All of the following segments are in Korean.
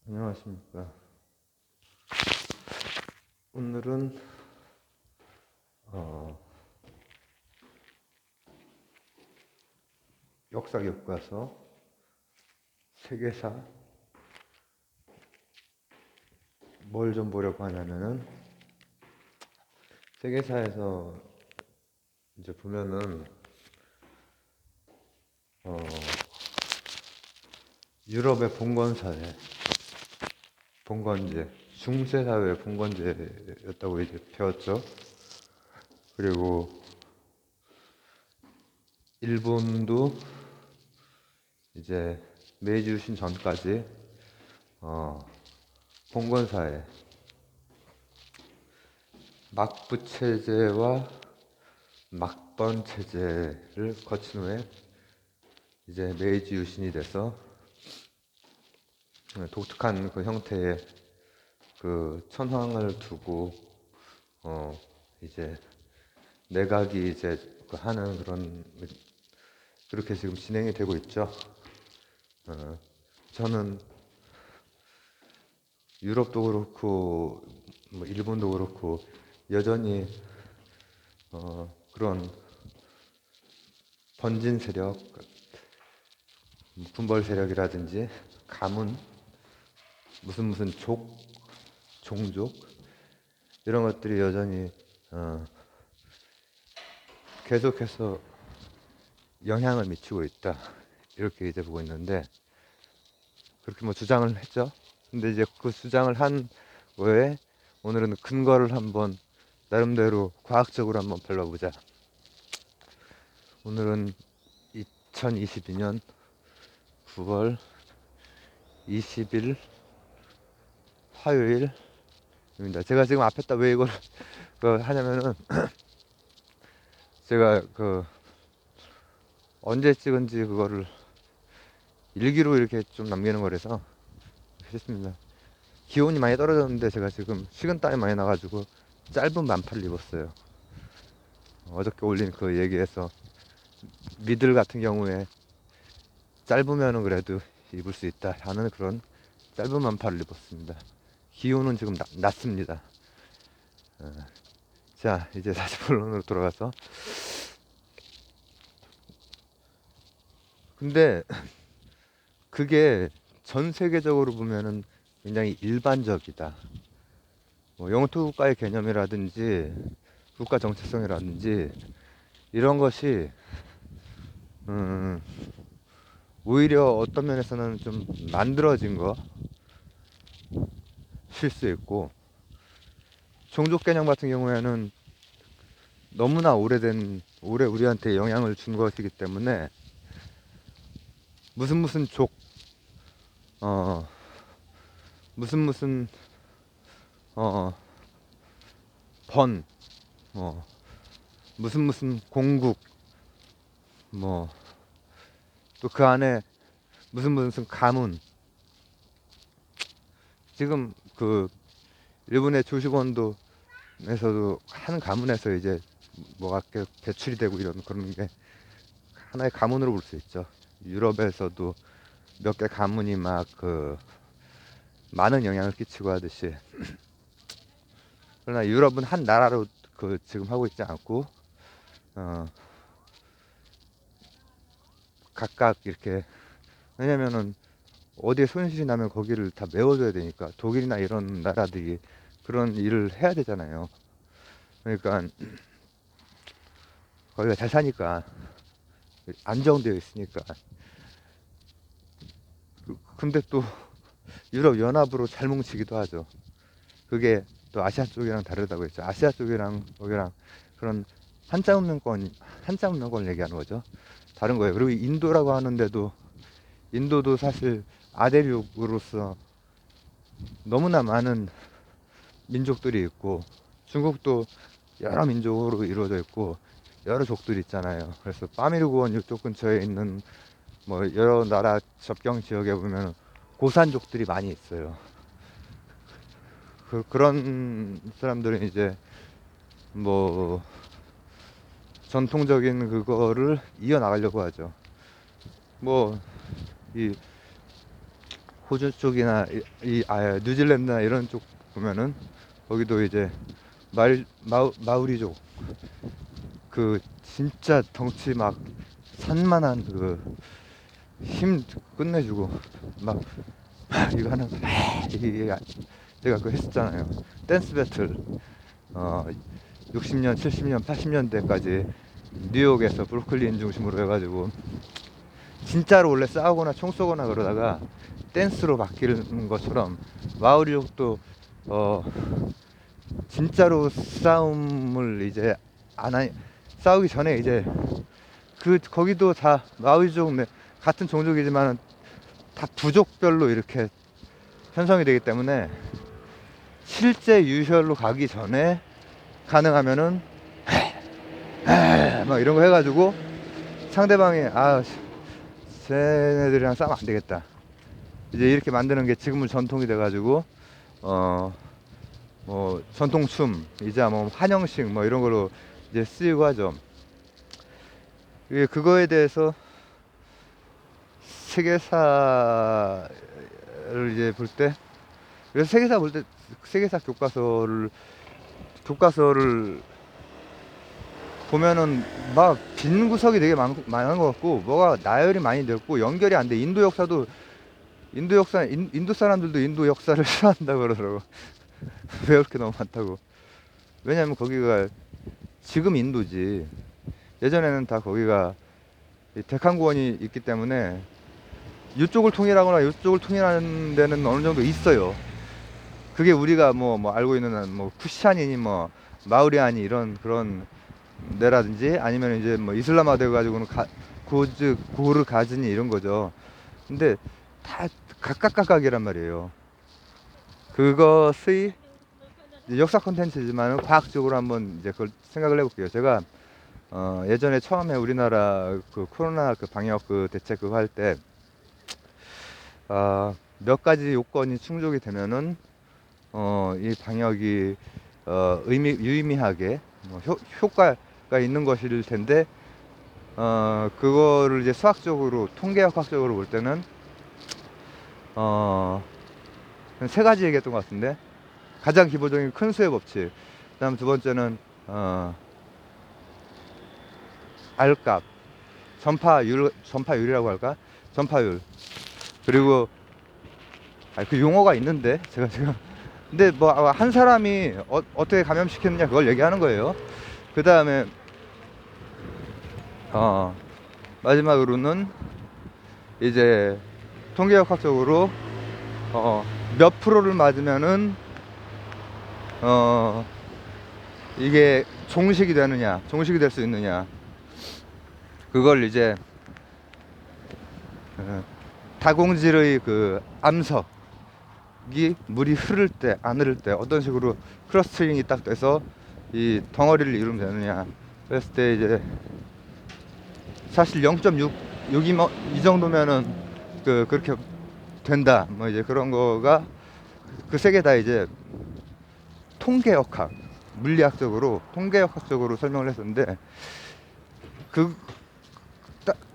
안녕하십니까. 오늘은 어, 역사 교과서 세계사 뭘 좀 보려고 하냐면은 세계사에서 이제 보면은 어, 유럽의 봉건제, 중세사회의 봉건제였다고 이제 배웠죠. 그리고 일본도 이제 메이지 유신 전까지 봉건사회, 막부 체제와 막번 체제를 거친 후에 이제 메이지 유신이 돼서 독특한 그 형태의 그 천황을 두고 이제 내각이 이제 그 하는 그런 그렇게 지금 진행이 되고 있죠. 저는 유럽도 그렇고 뭐 일본도 그렇고 여전히 그런 번진 세력, 군벌 세력이라든지 가문, 무슨 종족 이런 것들이 여전히 계속해서 영향을 미치고 있다 이렇게 이제 보고 있는데 그렇게 뭐 주장을 했죠. 근데 이제 그 주장을 한 거에 오늘은 근거를 한번 나름대로 과학적으로 한번 별러보자. 오늘은 2022년 9월 20일 화요일입니다. 제가 지금 앞에다 왜 이걸 하냐면은 제가 그 언제 찍은지 그거를 일기로 이렇게 좀 남기는 거라서 했습니다. 기온이 많이 떨어졌는데 제가 지금 식은땀이 많이 나가지고 짧은 반팔을 입었어요. 어저께 올린 그 얘기에서 미들 같은 경우에 짧으면은 그래도 입을 수 있다 하는 그런 짧은 반팔을 입었습니다. 기온은 지금 낮습니다. 자, 이제 다시 본론으로 돌아가서 근데 그게 전 세계적으로 보면은 굉장히 일반적이다. 뭐 영토 국가의 개념이라든지 국가 정체성이라든지 이런 것이 음, 오히려 어떤 면에서는 좀 만들어진 것일 수 있고 종족 개념 같은 경우에는 너무나 오래 우리한테 영향을 준 것이기 때문에 무슨 족, 어, 무슨 어, 번, 뭐 무슨 공국, 뭐 또 그 안에 무슨 가문. 지금 그 일본의 조직원도 에서도 한 가문에서 이제 뭐가 배출이 되고 이런 그런 게 하나의 가문으로 볼 수 있죠. 유럽에서도 몇 개 가문이 막 그 많은 영향을 끼치고 하듯이 그러나 유럽은 한 나라로 그 지금 하고 있지 않고 어 각각 이렇게 왜냐면은 어디에 손실이 나면 거기를 다 메워줘야 되니까 독일이나 이런 나라들이 그런 일을 해야 되잖아요. 그러니까 거기가 잘 사니까 안정되어 있으니까 근데 또 유럽 연합으로 잘 뭉치기도 하죠. 그게 또 아시아 쪽이랑 다르다고 했죠. 아시아 쪽이랑 거기랑 그런 한자 문명권 얘기하는 거죠. 다른 거예요. 그리고 인도라고 하는데도 인도도 사실 아대륙으로서 너무나 많은 민족들이 있고 중국도 여러 민족으로 이루어져 있고 여러 족들이 있잖아요. 그래서 파미르구원 이쪽 근처에 있는 뭐 여러 나라 접경 지역에 보면 고산족들이 많이 있어요. 그런 사람들은 이제 뭐 전통적인 그거를 이어나가려고 하죠. 뭐 이 호주 쪽이나 뉴질랜드나 이런 쪽 보면은 거기도 이제 마우리족 그 진짜 덩치 막 산만한 그 힘 끝내주고 막 이거 하는 이게 제가 그거 했었잖아요. 댄스 배틀 60년, 70년, 80년대까지 뉴욕에서 브루클린 중심으로 해가지고 진짜로 원래 싸우거나 총 쏘거나 그러다가 댄스로 바뀌는 것처럼 마오리족도 진짜로 싸움을 이제 싸우기 전에 이제 거기도 다 마오리족 같은 종족이지만 다 부족별로 이렇게 편성이 되기 때문에 실제 유혈로 가기 전에 가능하면은 막 이런 거 해가지고 상대방이 쟤네들이랑 싸우면 안 되겠다 이제 이렇게 만드는 게 지금은 전통이 돼가지고 뭐 전통춤 이제 뭐 환영식 뭐 이런 걸로 이제 쓰이고 하죠. 그거에 대해서 세계사를 이제 볼 때 그래서 세계사 교과서를 보면은 막 빈 구석이 되게 많은 것 같고 뭐가 나열이 많이 됐고 연결이 안 돼. 인도 사람들도 인도 역사를 싫어한다 그러더라고. 배울 게 너무 많다고. 왜냐면 거기가 지금 인도지. 예전에는 다 거기가 데칸구원이 있기 때문에 이쪽을 통일하거나 이쪽을 통일하는 데는 어느 정도 있어요. 그게 우리가 뭐 알고 있는 뭐 쿠샤니니 뭐 마우리아니 이런 그런 데라든지 아니면 이제 뭐 이슬람화 돼 가지고는 고르 가즈니 이런 거죠. 근데 다 각각이란 말이에요. 그것의 역사 콘텐츠지만 과학적으로 한번 이제 그걸 생각을 해볼게요. 제가 예전에 처음에 우리나라 그 코로나 그 방역 그 대책 그거 할 때 몇 가지 요건이 충족이 되면은 이 방역이 유의미하게 효과가 있는 것일 텐데 그거를 이제 수학적으로 통계학적으로 볼 때는 세 가지 얘기했던 것 같은데 가장 기본적인 큰 수의 법칙 그다음 두 번째는 R값 전파율이라고 할까 전파율 그리고 그 용어가 있는데 제가 지금 근데 뭐 한 사람이 어떻게 감염시켰느냐 그걸 얘기하는 거예요. 그 다음에 마지막으로는 이제 통계역학적으로 몇 프로를 맞으면은 이게 종식이 될 수 있느냐 그걸 이제 다공질의 그 암석이 물이 흐를 때 안 흐를 때 어떤 식으로 클러스터링이 딱 돼서 이 덩어리를 이루면 되느냐 그랬을 때 이제 사실 0.6이 뭐 이 정도면은 그렇게 된다 뭐 이제 그런 거가 그 세 개 다 이제 통계역학 물리학적으로 통계역학적으로 설명을 했었는데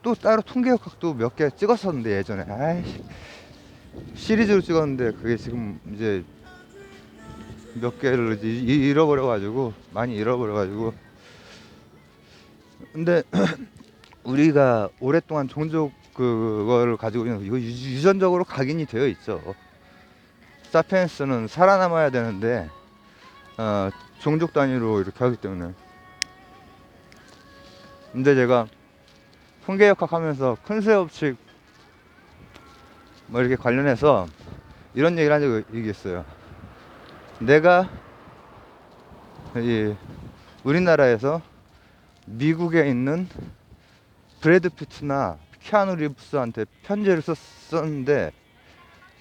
또 따로 통계역학도 몇 개 찍었었는데 예전에 시리즈로 찍었는데 그게 지금 이제 몇 개를 많이 잃어버려가지고 근데 우리가 오랫동안 종족 그거를 가지고 있는 이거 유전적으로 각인이 되어 있죠. 사피엔스는 살아남아야 되는데 종족 단위로 이렇게 하기 때문에 근데 제가 통계역학 하면서 큰수의 법칙 뭐 이렇게 관련해서 이런 얘기를 한 적이 있어요. 내가 우리나라에서 미국에 있는 브래드 피트나 키아누 리브스한테 편지를 썼는데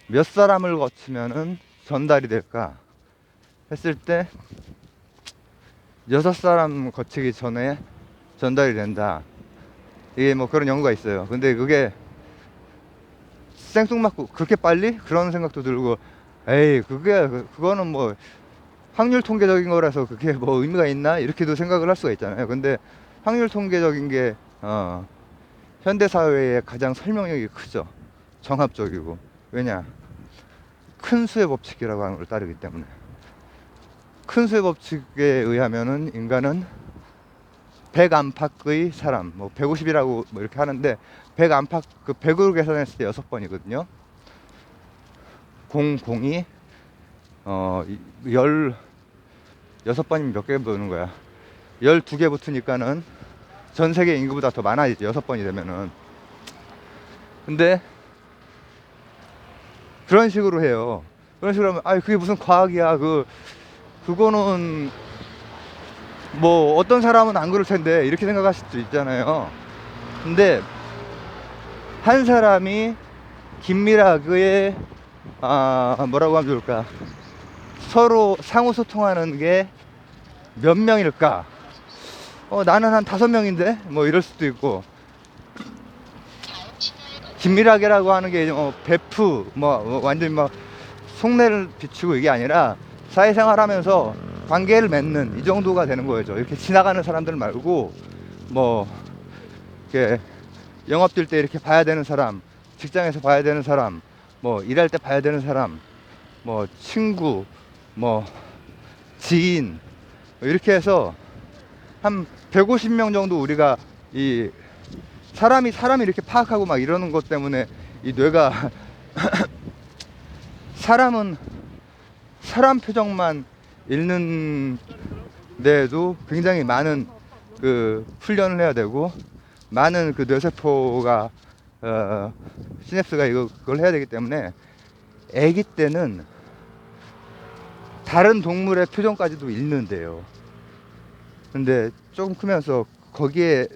몇 사람을 거치면은 전달이 될까 했을 때 6사람 거치기 전에 전달이 된다. 이게 뭐 그런 연구가 있어요. 근데 그게 생뚱맞고 그렇게 빨리? 그런 생각도 들고 에이 그거는 뭐 확률 통계적인 거라서 그게 뭐 의미가 있나? 이렇게도 생각을 할 수가 있잖아요. 근데 확률 통계적인 게 현대 사회에 가장 설명력이 크죠. 정합적이고. 왜냐? 큰 수의 법칙이라고 하는 걸 따르기 때문에, 큰 수의 법칙에 의하면은 인간은 100 안팎의 사람, 뭐 150이라고 뭐 이렇게 하는데 100 안팎, 그 100으로 계산했을 때 6번이거든요. 00이 16번이면 몇 개 보는 거야? 12개 붙으니까는 전 세계 인구보다 더 많아지죠. 6번이 되면은. 근데 그런 식으로 해요. 그런 식으로 하면 아 그게 무슨 과학이야. 그거는 뭐 어떤 사람은 안 그럴 텐데 이렇게 생각하실 수도 있잖아요. 근데 한 사람이 긴밀하게 뭐라고 하면 좋을까, 서로 상호 소통하는 게 몇 명일까? 나는 한 5명인데 뭐 이럴 수도 있고, 긴밀하게라고 하는 게 베프 완전히 막 속내를 비추고 이게 아니라 사회생활 하면서 관계를 맺는 이 정도가 되는 거죠. 이렇게 지나가는 사람들 말고 뭐 이렇게 영업 뛸 때 이렇게 봐야 되는 사람, 직장에서 봐야 되는 사람, 뭐 일할 때 봐야 되는 사람, 뭐 친구, 뭐 지인, 이렇게 해서 한 150명 정도 우리가 이 사람이 이렇게 파악하고 막 이러는 것 때문에 이 뇌가 사람은 사람 표정만 읽는 데에도 굉장히 많은 그 훈련을 해야 되고, 많은 그 뇌세포가 시냅스가 그걸 해야 되기 때문에 아기 때는 다른 동물의 표정까지도 읽는데요. 근데 조금 크면서 거기에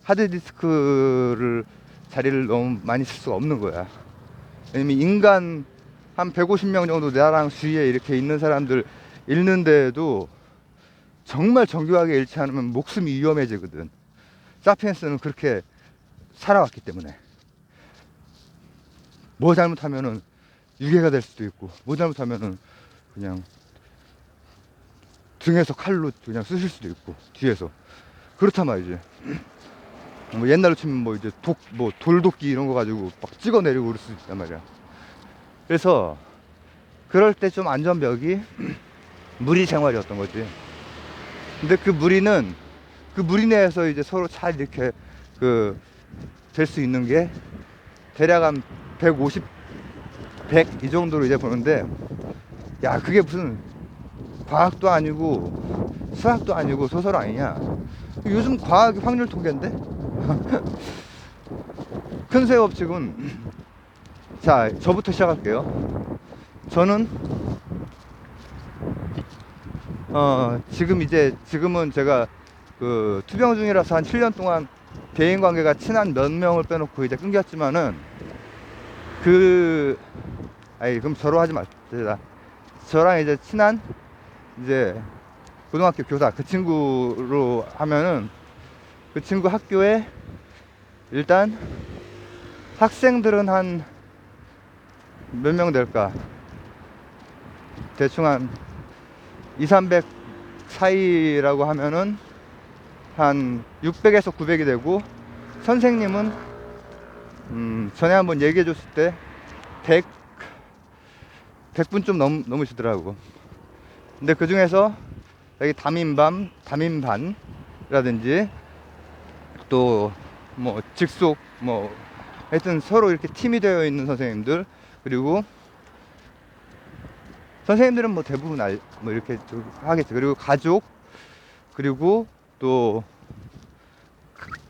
하드디스크를 자리를 너무 많이 쓸 수가 없는 거야. 왜냐면 인간 한 150명 정도 나랑 주위에 이렇게 있는 사람들 읽는데도 정말 정교하게 읽지 않으면 목숨이 위험해지거든. 사피엔스는 그렇게 살아왔기 때문에. 뭐 잘못하면은 유괴가 될 수도 있고, 뭐 잘못하면은 그냥 등에서 칼로 그냥 쑤실 수도 있고, 뒤에서. 그렇단 말이지. 뭐 옛날로 치면 뭐 이제 돌도끼 이런 거 가지고 막 찍어내리고 그럴 수 있단 말이야. 그래서 그럴 때 좀 안전벽이 무리 생활이었던 거지. 근데 그 무리 내에서 이제 서로 잘 이렇게 될 수 있는 게 대략 한 150, 100 이 정도로 이제 보는데, 야 그게 무슨 과학도 아니고 수학도 아니고 소설 아니냐. 요즘 과학이 확률 통계인데. 큰 수의 법칙은, 자 저부터 시작할게요. 저는 지금은 제가 그 투병 중이라서 한 7년 동안 대인 관계가 친한 몇 명을 빼놓고 이제 끊겼지만은 그럼 저로 하지 마시다. 저랑 이제 친한 이제 고등학교 교사 그 친구로 하면은, 그 친구 학교에 일단 학생들은 한 몇 명 될까? 대충 한 2, 300 사이라고 하면은 한 600에서 900이 되고, 선생님은 전에 한번 얘기해 줬을 때 100분 좀 넘으시더라고. 근데 그 중에서 여기 담임반이라든지 또 뭐 직속 뭐 하여튼 서로 이렇게 팀이 되어 있는 선생님들, 그리고 선생님들은 뭐 대부분 뭐 이렇게 하겠죠. 그리고 가족, 그리고 또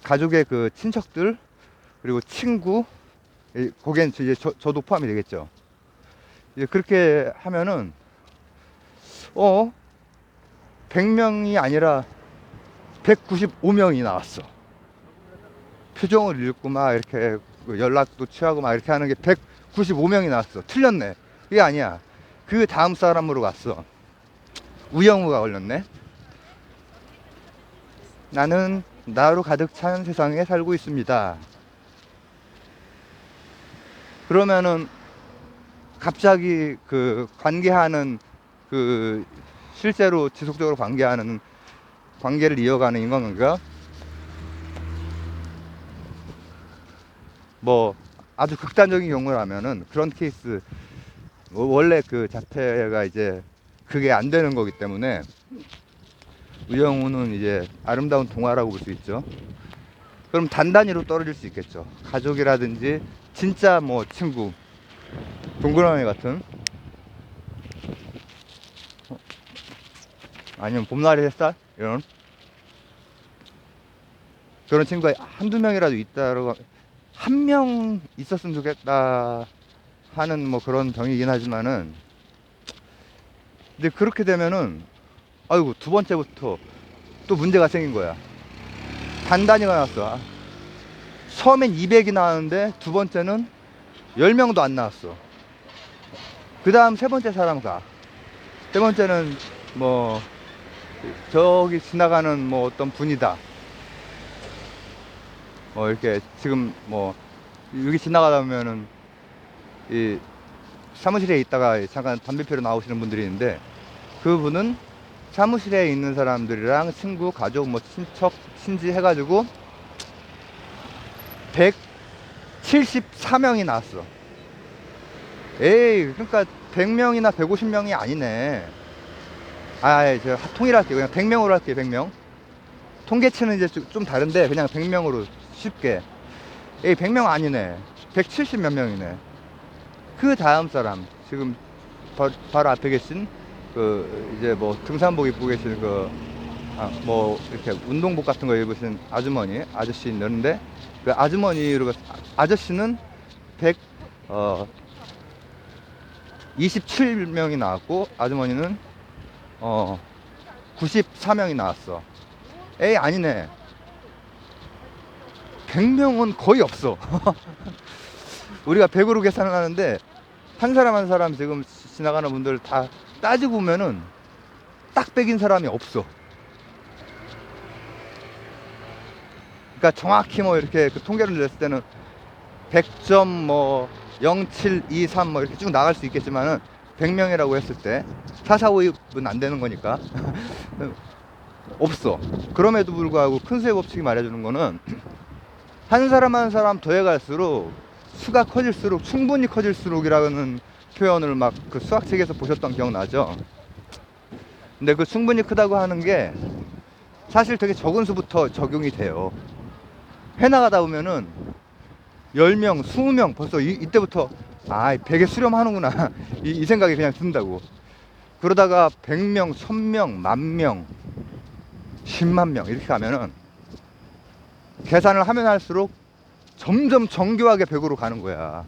가족의 그 친척들, 그리고 친구, 거기엔 이제 저도 포함이 되겠죠. 이제 그렇게 하면은 100명이 아니라 195명이 나왔어. 표정을 읽고 막 이렇게 연락도 취하고 막 이렇게 하는 게 195명이 나왔어. 틀렸네. 그게 아니야. 그 다음 사람으로 갔어. 우영우가 걸렸네. 나는 나로 가득 찬 세상에 살고 있습니다. 그러면은 갑자기 그 관계하는, 그 실제로 지속적으로 관계를 이어가는 인간관계가 뭐 아주 극단적인 경우라면은 그런 케이스, 원래 그 자체가 이제 그게 안 되는 거기 때문에 우영우는 이제 아름다운 동화라고 볼 수 있죠. 그럼 단단히로 떨어질 수 있겠죠. 가족이라든지 진짜 뭐 친구, 동그라미 같은, 아니면 봄날의 햇살 이런 그런 친구가 한두 명이라도 있다라고, 한 명 있었으면 좋겠다 하는 뭐 그런 병이긴 하지만은, 근데 그렇게 되면은 아이고 두 번째부터 또 문제가 생긴 거야. 단단히가 나왔어. 처음엔 200이 나왔는데 두 번째는 10명도 안 나왔어. 그 다음 세 번째 사람 가. 세 번째는 뭐 저기 지나가는 뭐 어떤 분이다. 이렇게 지금 뭐 여기 지나가다 보면은 이 사무실에 있다가 잠깐 담배 피러 나오시는 분들이 있는데, 그분은 사무실에 있는 사람들이랑 친구, 가족, 뭐 친척, 친지 해가지고 174명이 나왔어. 에이, 그러니까 100명이나 150명이 아니네. 저 통일할게요. 그냥 100명으로 할게요. 100명. 통계치는 이제 좀 다른데 그냥 100명으로 쉽게. 에이, 100명 아니네. 170 몇 명이네. 그 다음 사람, 지금 바로 앞에 계신 그 이제 뭐 등산복 입고 계신 뭐 이렇게 운동복 같은 거 입으신 아주머니, 아저씨 있는데, 그 아주머니로, 아저씨는 127명이 나왔고 아주머니는 94명이 나왔어. 에이, 아니네. 100명은 거의 없어. 우리가 100으로 계산을 하는데 한 사람 한 사람 지금 지나가는 분들 다 따지고 보면은 딱 100인 사람이 없어. 그러니까 정확히 뭐 이렇게 그 통계를 냈을 때는 100점 뭐 0723 뭐 이렇게 쭉 나갈 수 있겠지만은 100명이라고 했을 때 445은 안 되는 거니까 없어. 그럼에도 불구하고 큰 수의 법칙이 말해주는 거는 한 사람 한 사람 더해갈수록 수가 커질수록, 충분히 커질수록이라는 표현을 막 그 수학책에서 보셨던 기억나죠? 근데 그 충분히 크다고 하는 게 사실 되게 적은 수부터 적용이 돼요. 해나가다 보면은 10명, 20명 벌써 이때부터 100에 수렴하는구나 이 생각이 그냥 든다고. 그러다가 100명, 1000명, 10,000명, 10만 명 이렇게 가면은 계산을 하면 할수록 점점 정교하게 100으로 가는 거야.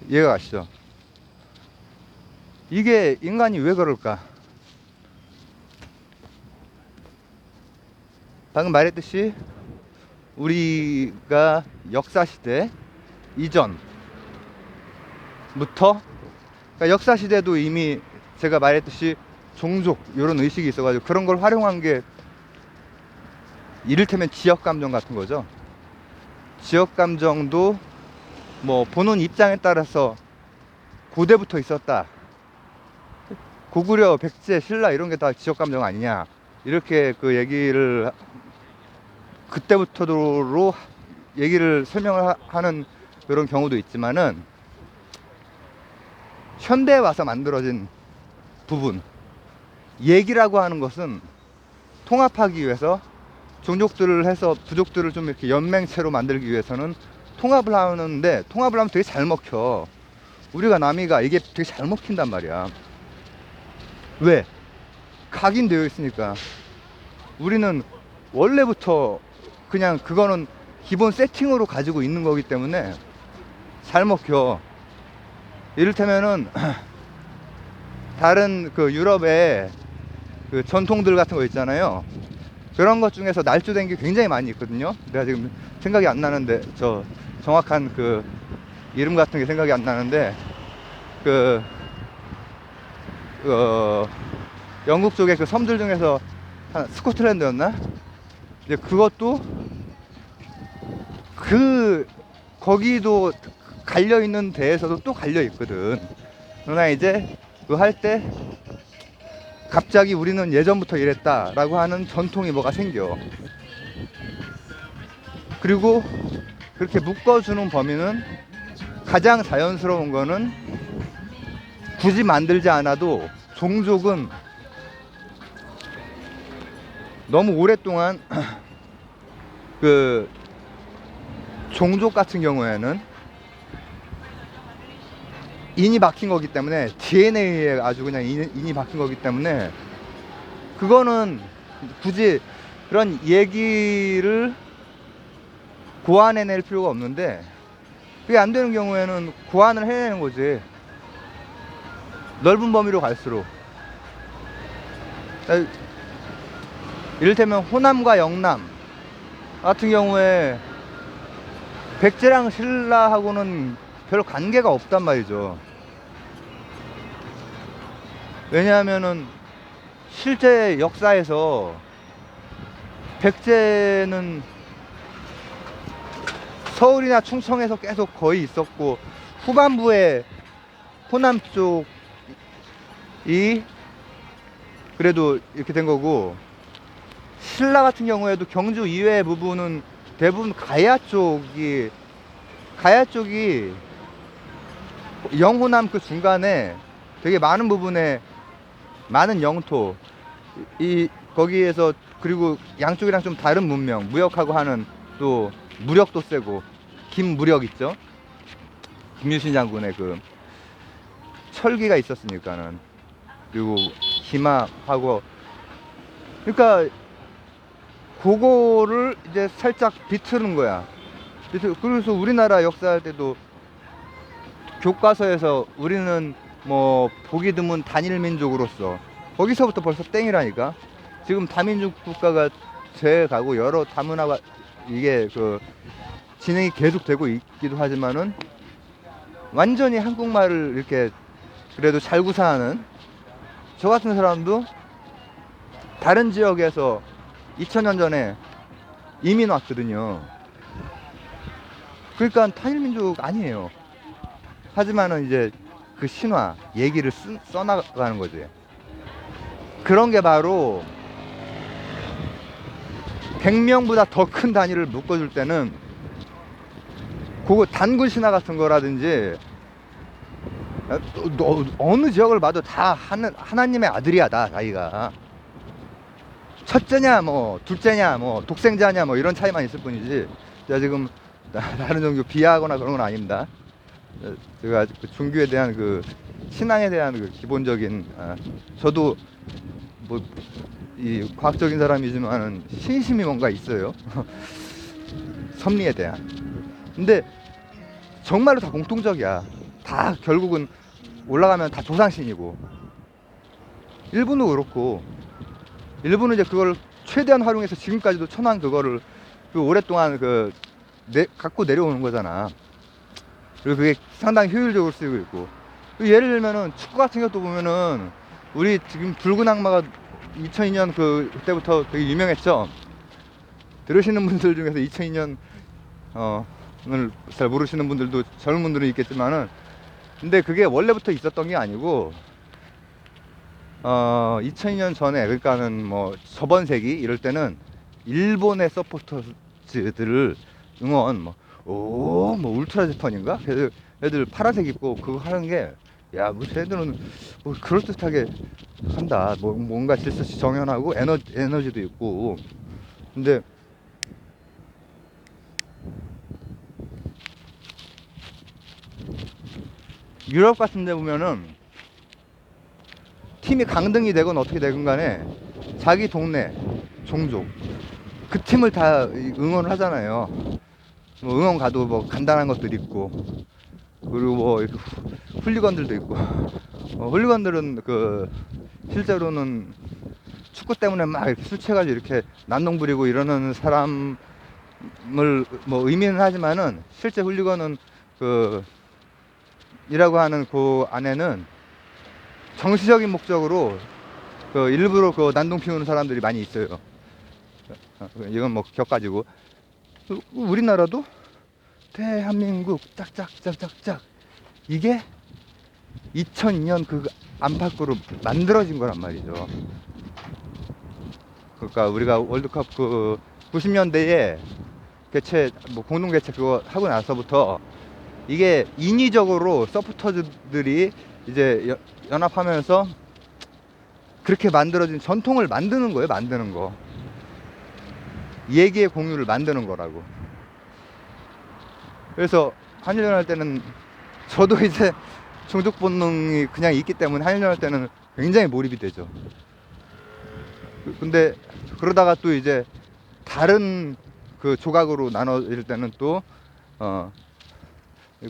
이해가 가시죠? 이게 인간이 왜 그럴까? 방금 말했듯이 우리가 역사시대 이전부터, 그러니까 역사시대도 이미 제가 말했듯이 종족 이런 의식이 있어가지고 그런 걸 활용한 게 이를테면 지역감정 같은 거죠. 지역감정도 뭐 보는 입장에 따라서 고대부터 있었다. 고구려, 백제, 신라 이런 게 다 지역감정 아니냐, 이렇게 그 얘기를 그때부터로 얘기를 설명을 하는 그런 경우도 있지만은, 현대에 와서 만들어진 부분, 얘기라고 하는 것은 통합하기 위해서 종족들을 해서 부족들을 좀 이렇게 연맹체로 만들기 위해서는 통합을 하는데, 통합을 하면 되게 잘 먹혀. 우리가 남이가 이게 되게 잘 먹힌단 말이야. 왜? 각인되어 있으니까. 우리는 원래부터 그냥 그거는 기본 세팅으로 가지고 있는 거기 때문에 잘 먹혀. 이를테면은 다른 그 유럽의 그 전통들 같은 거 있잖아요. 그런 것 중에서 날조된 게 굉장히 많이 있거든요. 내가 지금 생각이 안 나는데, 저 정확한 그 이름 같은 게 생각이 안 나는데, 영국 쪽의 그 섬들 중에서 스코틀랜드였나? 이제 그것도 거기도 갈려 있는 데에서도 또 갈려 있거든. 그러나 이제 그 할 때 갑자기 우리는 예전부터 이랬다라고 하는 전통이 뭐가 생겨. 그리고 그렇게 묶어주는 범위는 가장 자연스러운 거는 굳이 만들지 않아도 종족은 너무 오랫동안 그 종족 같은 경우에는 인이 박힌 거기 때문에 DNA에 아주 그냥 인이 박힌 거기 때문에 그거는 굳이 그런 얘기를 고안해낼 필요가 없는데, 그게 안 되는 경우에는 고안을 해내는 거지. 넓은 범위로 갈수록. 이를테면 호남과 영남 같은 경우에 백제랑 신라하고는 별 관계가 없단 말이죠. 왜냐하면은 실제 역사에서 백제는 서울이나 충청에서 계속 거의 있었고, 후반부에 호남 쪽이 그래도 이렇게 된 거고, 신라 같은 경우에도 경주 이외의 부분은 대부분 가야 쪽이 영호남 그 중간에 되게 많은 부분에 많은 영토, 거기에서, 그리고 양쪽이랑 좀 다른 문명, 무역하고 하는, 또 무력도 세고, 김무력 있죠? 김유신 장군의 그 철기가 있었으니까는. 그리고 기마하고, 그러니까 그거를 이제 살짝 비트는 거야. 그래서 우리나라 역사할 때도 교과서에서 우리는 뭐 보기 드문 단일 민족으로서, 거기서부터 벌써 땡이라니까. 지금 다민족 국가가 돼가고 여러 다문화가 이게 그 진행이 계속 되고 있기도 하지만은, 완전히 한국말을 이렇게 그래도 잘 구사하는 저 같은 사람도 다른 지역에서 2000년 전에 이민 왔거든요. 그러니까 타일민족 아니에요. 하지만은 이제 그 신화 얘기를 써나가는 거지. 그런 게 바로 100명보다 더 큰 단위를 묶어줄 때는 그거 단군 신화 같은 거라든지, 어느 지역을 봐도 다 하나님의 아들이야, 다 자기가. 첫째냐 뭐 둘째냐 뭐 독생자냐 뭐 이런 차이만 있을 뿐이지, 제가 지금 다른 종교 비하하거나 그런 건 아닙니다. 제가 그 종교에 대한 그 신앙에 대한 그 기본적인, 저도 뭐 이 과학적인 사람이지만은 신심이 뭔가 있어요. 섭리에 대한. 근데 정말로 다 공통적이야. 다 결국은 올라가면 다 조상신이고, 일본도 그렇고. 일본은 이제 그걸 최대한 활용해서 지금까지도 천황 그거를 그 오랫동안 갖고 내려오는 거잖아. 그리고 그게 상당히 효율적으로 쓰이고 있고. 예를 들면은 축구 같은 것도 보면은, 우리 지금 붉은 악마가 2002년 그때부터 되게 유명했죠. 들으시는 분들 중에서 2002년 을 잘 모르시는 분들도, 젊은 분들은 있겠지만은, 근데 그게 원래부터 있었던 게 아니고 2002년 전에, 그러니까는 뭐 저번 세기 이럴 때는 일본의 서포터즈들을 응원, 뭐 울트라 재판인가? 애들 파란색 입고 그거 하는 게, 야, 뭐 쟤들은 뭐 그럴듯하게 한다. 뭐 뭔가 질서 정연하고 에너지도 있고. 근데 유럽 같은 데 보면은 팀이 강등이 되건 어떻게 되건 간에 자기 동네 종족 그 팀을 다 응원을 하잖아요. 뭐 응원 가도 뭐 간단한 것들 있고, 그리고 뭐 이렇게 훌리건들도 있고. 훌리건들은 그 실제로는 축구 때문에 막 이렇게 술 취해가지고 이렇게 난동 부리고 이러는 사람을 뭐 의미는 하지만은, 실제 훌리건은 이라고 하는 그 안에는 정치적인 목적으로 일부러 난동 피우는 사람들이 많이 있어요. 이건 뭐 격가지고. 우리나라도 대한민국 짝짝짝짝짝, 이게 2002년 그 안팎으로 만들어진 거란 말이죠. 그러니까 우리가 월드컵 90년대에 개최, 뭐 공동 개최 그거 하고 나서부터 이게 인위적으로 서포터즈들이 이제 연합하면서 그렇게 만들어진 전통을 만드는 거예요. 만드는 거. 얘기의 공유를 만드는 거라고. 그래서 한일전 할 때는 저도 이제 종족 본능이 그냥 있기 때문에 한일전 할 때는 굉장히 몰입이 되죠. 근데 그러다가 또 이제 다른 그 조각으로 나눠질 때는 또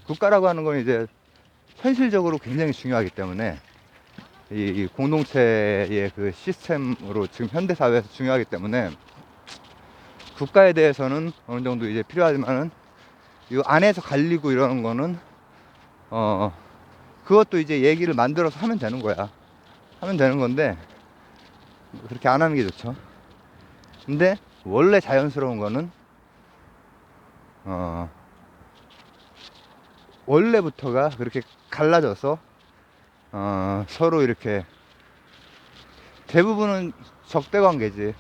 국가라고 하는 건 이제 현실적으로 굉장히 중요하기 때문에 이 공동체의 그 시스템으로 지금 현대 사회에서 중요하기 때문에 국가에 대해서는 어느 정도 이제 필요하지만은 이 안에서 갈리고 이러는 거는 그것도 이제 얘기를 만들어서 하면 되는 거야. 하면 되는 건데 그렇게 안 하는 게 좋죠. 근데 원래 자연스러운 거는 원래부터가 그렇게 갈라져서 서로 이렇게 대부분은 적대 관계지.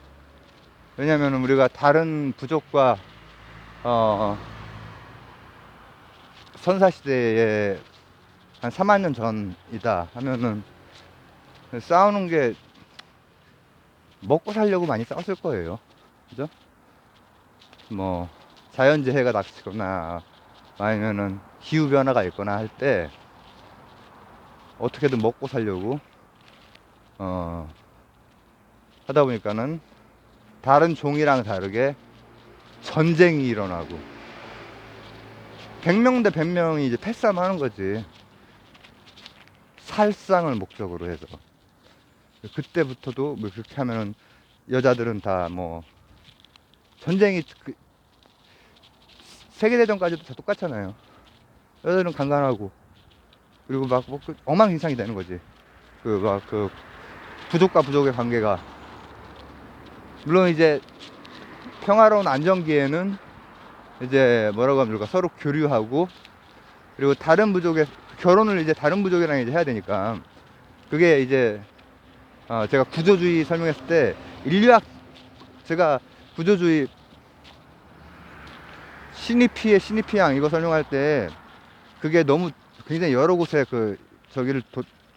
왜냐면 우리가 다른 부족과 선사시대에 한 3만 년 전이다 하면은 싸우는 게 먹고 살려고 많이 싸웠을 거예요. 그죠? 뭐 자연재해가 닥치거나 아니면은 기후변화가 있거나 할 때 어떻게든 먹고 살려고 하다 보니까는 다른 종이랑 다르게 전쟁이 일어나고 100명 대 100명이 이제 패싸움 하는 거지. 살상을 목적으로 해서. 그때부터도 뭐 그렇게 하면은 여자들은 다 뭐 전쟁이 세계대전까지도 다 똑같잖아요. 여자들은 강간하고 그리고 막 뭐 엉망진창이 되는 거지. 그 부족과 부족의 관계가. 물론 이제 평화로운 안정기에는 이제 뭐라고 하면 서로 교류하고 그리고 다른 부족의 결혼을 이제 다른 부족이랑 이제 해야 되니까 그게 이제 제가 구조주의 설명했을 때 인류학 제가 구조주의 신입피의 신입피양 이거 설명할 때 그게 너무 굉장히 여러 곳에 저기를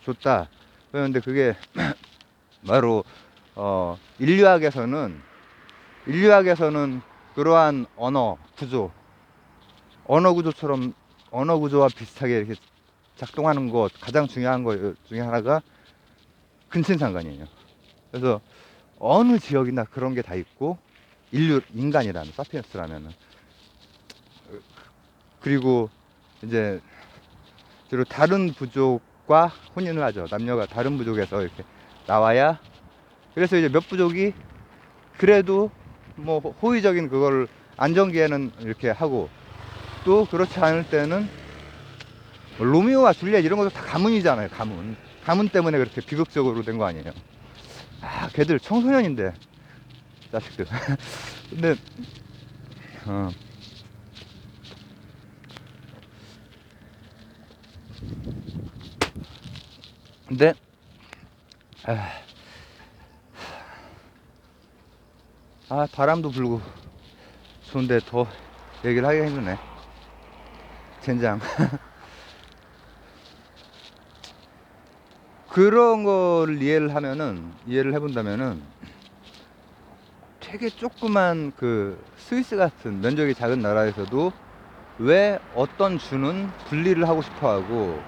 줬다 그런데 그게 바로 인류학에서는 그러한 언어 구조처럼 언어 구조와 비슷하게 이렇게 작동하는 것 가장 중요한 것 중에 하나가 근친상간이에요. 그래서 어느 지역이나 그런 게 다 있고 인간이라는 사피엔스라면은 그리고 이제 주로 다른 부족과 혼인을 하죠. 남녀가 다른 부족에서 이렇게 나와야 그래서 이제 몇 부족이 그래도 뭐 호의적인 그걸 안정기에는 이렇게 하고 또 그렇지 않을 때는 로미오와 줄리엣 이런 것도 다 가문이잖아요. 가문 때문에 그렇게 비극적으로 된 거 아니에요. 걔들 청소년인데 자식들. 근데 근데 바람도 불고 좋은데 더 얘기를 하기가 힘드네. 젠장. 그런 거를 이해를 해본다면은 되게 조그만 스위스 같은 면적이 작은 나라에서도 왜 어떤 주는 분리를 하고 싶어 하고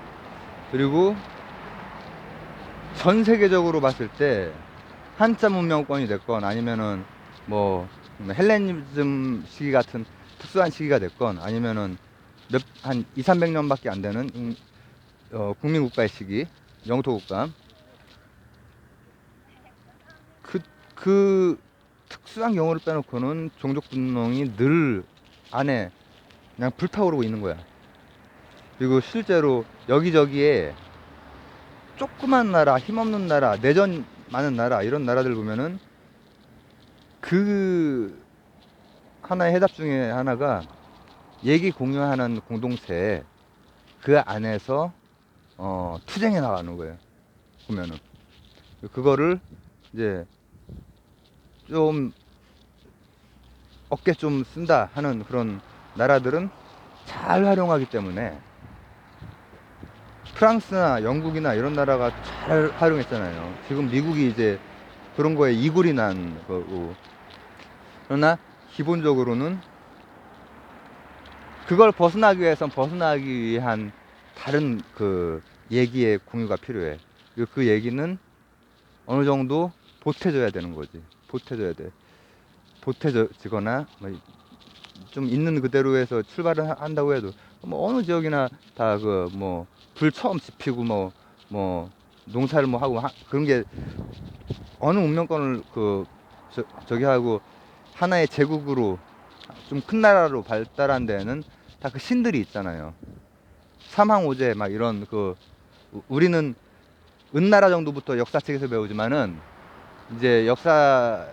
그리고 전 세계적으로 봤을 때 한자 문명권이 됐건 아니면은 뭐 헬레니즘 시기 같은 특수한 시기가 됐건 아니면은 한 200~300년 밖에 안 되는 국민국가의 시기 영토국가 그 특수한 경우를 빼놓고는 종족 분명이 늘 안에 그냥 불타오르고 있는 거야. 그리고 실제로 여기저기에 조그만 나라, 힘없는 나라, 내전 많은 나라 이런 나라들 보면은 그 하나의 해답 중에 하나가 얘기 공유하는 공동체 그 안에서 투쟁해 나가는 거예요. 보면은 그거를 이제 좀 어깨 좀 쓴다 하는 그런 나라들은 잘 활용하기 때문에 프랑스나 영국이나 이런 나라가 잘 활용했잖아요. 지금 미국이 이제 그런 거에 이골이 난 거고. 그러나 기본적으로는 그걸 벗어나기 위해선 벗어나기 위한 다른 그 얘기의 공유가 필요해. 그리고 그 얘기는 어느 정도 보태져야 되는 거지. 보태져야 돼. 보태지거나 좀 있는 그대로 해서 출발을 한다고 해도 뭐 어느 지역이나 다 그 뭐 불 처음 지피고 뭐 농사를 뭐 하고 그런 게 어느 운명권을 저기 하고 하나의 제국으로 좀 큰 나라로 발달한 데는 다 그 신들이 있잖아요. 삼황오제 막 이런 우리는 은나라 정도부터 역사책에서 배우지만은 이제 역사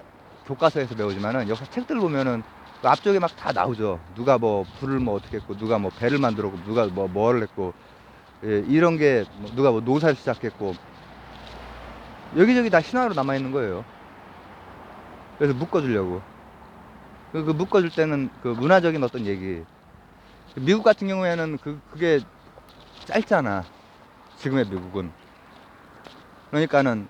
교과서에서 배우지만은 역사 책들 보면은 그 앞쪽에 막 다 나오죠. 누가 뭐 불을 뭐 어떻게 했고, 누가 뭐 배를 만들었고, 누가 뭐를 했고, 예, 이런 게 누가 뭐 노사를 시작했고, 여기저기 다 신화로 남아 있는 거예요. 그래서 묶어주려고. 그 묶어줄 때는 그 문화적인 어떤 얘기. 미국 같은 경우에는 그게 짧잖아. 지금의 미국은. 그러니까는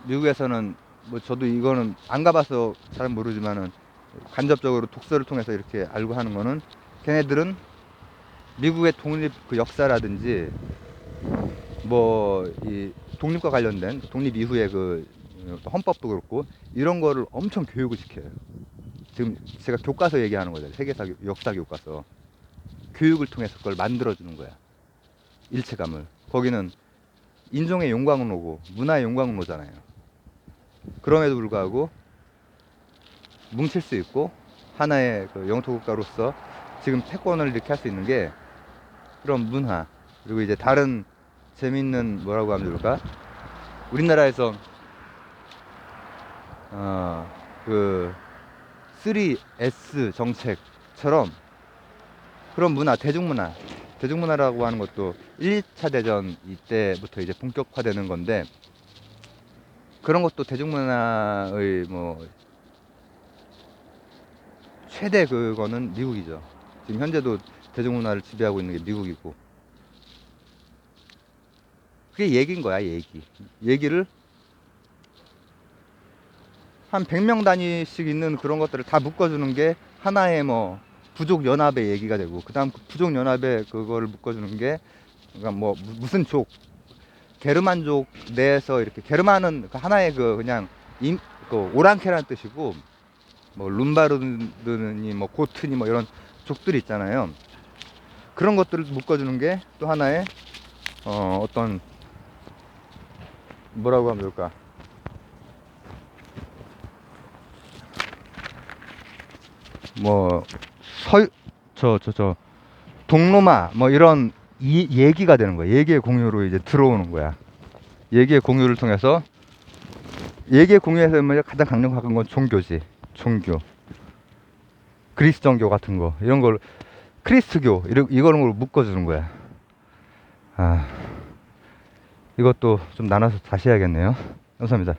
미국에서는 뭐 저도 이거는 안 가봐서 잘 모르지만은 간접적으로 독서를 통해서 이렇게 알고 하는 거는 걔네들은 미국의 독립 그 역사라든지 뭐 이 독립과 관련된 독립 이후의 그 헌법도 그렇고 이런 거를 엄청 교육을 시켜요. 지금 제가 교과서 얘기하는 거잖아요. 세계사 역사 교과서. 교육을 통해서 그걸 만들어주는 거야. 일체감을. 거기는 인종의 용광로고 문화의 용광로잖아요. 그럼에도 불구하고 뭉칠 수 있고 하나의 그 영토국가로서 지금 패권을 이렇게 할 수 있는 게 그런 문화, 그리고 이제 다른 재밌는 뭐라고 하면 좋을까? 우리나라에서 그 3S 정책처럼 그런 문화, 대중문화라고 하는 것도 1, 2차 대전 이때부터 이제 본격화되는 건데, 그런 것도 대중문화의 뭐 최대 그거는 미국이죠. 지금 현재도 대중문화를 지배하고 있는 게 미국이고. 그게 얘기인 거야, 얘기를 한 100명 단위씩 있는 그런 것들을 다 묶어주는 게 하나의 뭐 부족 연합의 얘기가 되고, 그 다음 부족 연합의 그거를 묶어주는 게 그러니까 뭐 무슨 게르만족 내에서 이렇게, 게르만은 하나의 그냥 그 오랑캐라는 뜻이고, 뭐 룸바르드니 뭐 고트니 뭐 이런 족들이 있잖아요. 그런 것들을 묶어주는 게 또 하나의 어떤 뭐라고 하면 좋을까? 뭐 동로마 뭐 이런 얘기가 되는 거야. 얘기의 공유로 이제 들어오는 거야. 얘기의 공유를 통해서, 얘기의 공유에서 가장 강력한 건 종교지. 종교. 그리스정교 같은 거 이런 걸 크리스트교 이거는 걸 묶어주는 거야. 이것도 좀 나눠서 다시 해야겠네요. 감사합니다.